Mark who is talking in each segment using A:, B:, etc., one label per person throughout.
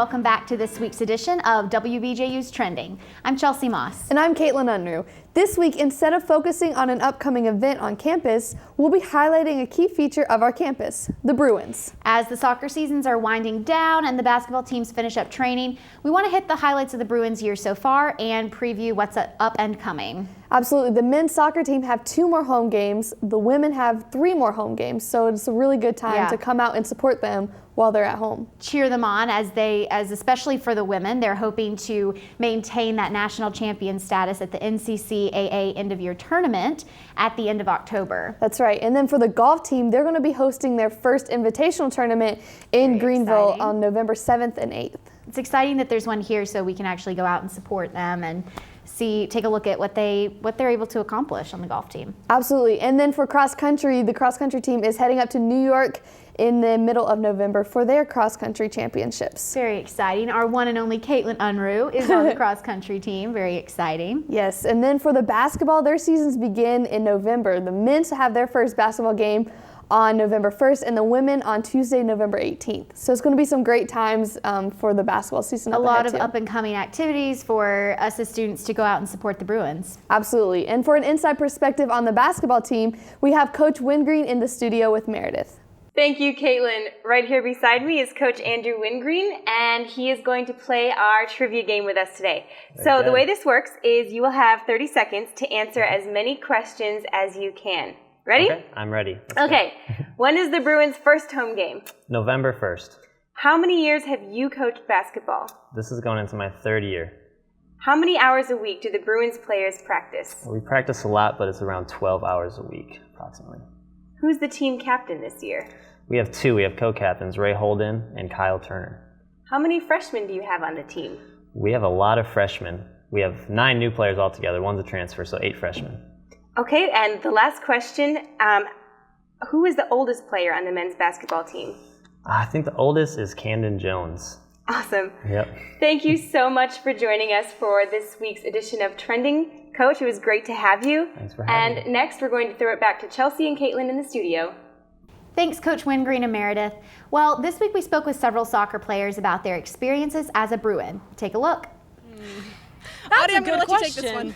A: welcome back to this week's edition of WBJU's Trending. I'm Chelsea Moss.
B: And I'm Kaitlyn Unruh. This week, instead of focusing on an upcoming event on campus, we'll be highlighting a key feature of our campus, the Bruins.
A: As the soccer seasons are winding down and the basketball teams finish up training, we want to hit the highlights of the Bruins year so far and preview what's up and coming.
B: Absolutely. The men's soccer team have 2 more home games. The women have 3 more home games, so it's a really good time to come out and support them while they're at home.
A: Cheer them on as especially for the women, they're hoping to maintain that national champion status at the NCCAA end of year tournament at the end of October.
B: That's right. And then for the golf team, they're going to be hosting their first invitational tournament in Greenville on November 7th and 8th.
A: It's exciting that there's one here so we can actually go out and support them and take a look at what they're able to accomplish on the golf team.
B: Absolutely. And then for cross country, the cross country team is heading up to New York in the middle of November for their cross country championships.
A: Very exciting. Our one and only Kaitlyn Unruh is on the cross country team. Very exciting.
B: Yes. And then for the basketball, their seasons begin in November. The men have their first basketball game on November 1st and the women on Tuesday, November 18th. So it's going to be some great times for the basketball season.
A: A lot of up and coming activities for us as students to go out and support the Bruins.
B: Absolutely. And for an inside perspective on the basketball team, we have Coach Wingreen in the studio with Meredith.
C: Thank you, Kaitlyn. Right here beside me is Coach Andrew Wingreen, and he is going to play our trivia game with us today. So the way this works is you will have 30 seconds to answer as many questions as you can. Ready?
D: Okay, I'm ready.
C: Okay. When is the Bruins' first home game?
D: November 1st.
C: How many years have you coached basketball?
D: This is going into my 3rd year.
C: How many hours a week do the Bruins players practice?
D: We practice a lot, but it's around 12 hours a week, approximately.
C: Who's the team captain this year?
D: We have 2. We have co-captains, Ray Holden and Kyle Turner.
C: How many freshmen do you have on the team?
D: We have a lot of freshmen. We have 9 new players altogether. 1's a transfer, so 8 freshmen.
C: Okay, and the last question, who is the oldest player on the men's basketball team?
D: I think the oldest is Camden Jones.
C: Awesome.
D: Yep.
C: Thank you so much for joining us for this week's edition of Trending. Coach, it was great to have you.
D: Thanks for having me.
C: And next, we're going to throw it back to Chelsea and Kaitlyn in the studio.
A: Thanks, Coach Wingreen and Meredith. Well, this week we spoke with several soccer players about their experiences as a Bruin. Take a look.
E: That's a good question.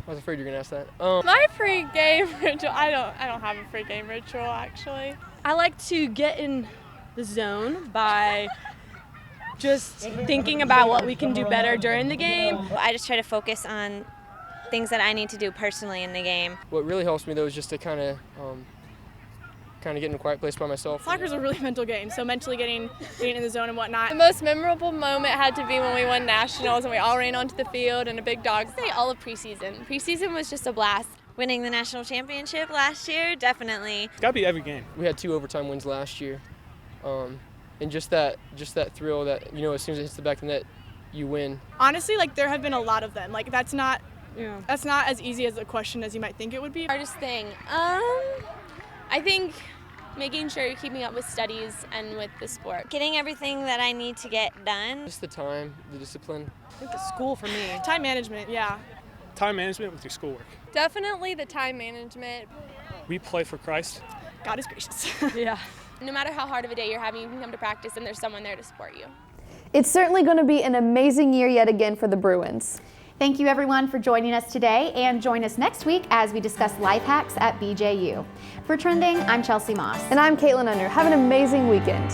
F: I was afraid you were gonna ask that.
E: My pre-game ritual, I don't have a pre-game ritual actually. I like to get in the zone by just thinking about what we can do better during the game.
G: I just try to focus on things that I need to do personally in the game.
F: What really helps me though is just to kind of get in a quiet place by myself.
E: Soccer's a really mental game, so mentally getting in the zone and whatnot. The most memorable moment had to be when we won nationals and we all ran onto the field and a big dog. I'd say all of preseason. Preseason was just a blast.
G: Winning the national championship last year, definitely.
H: It's got to be every game.
F: We had 2 overtime wins last year, and just that thrill that, you know, as soon as it hits the back of the net, you win.
E: Honestly, like there have been a lot of them. Like that's not as easy as a question as you might think it would be.
I: Hardest thing, I think making sure you're keeping up with studies and with the sport.
G: Getting everything that I need to get done.
F: Just the time, the discipline.
E: I think the school for me. Time management, yeah.
H: Time management with your schoolwork.
I: Definitely the time management.
H: We play for Christ.
E: God is gracious.
I: Yeah. No matter how hard of a day you're having, you can come to practice and there's someone there to support you.
B: It's certainly going to be an amazing year yet again for the Bruins.
A: Thank you everyone for joining us today, and join us next week as we discuss life hacks at BJU. For Trending, I'm Chelsea Moss.
B: And I'm Kaitlyn Unruh. Have an amazing weekend.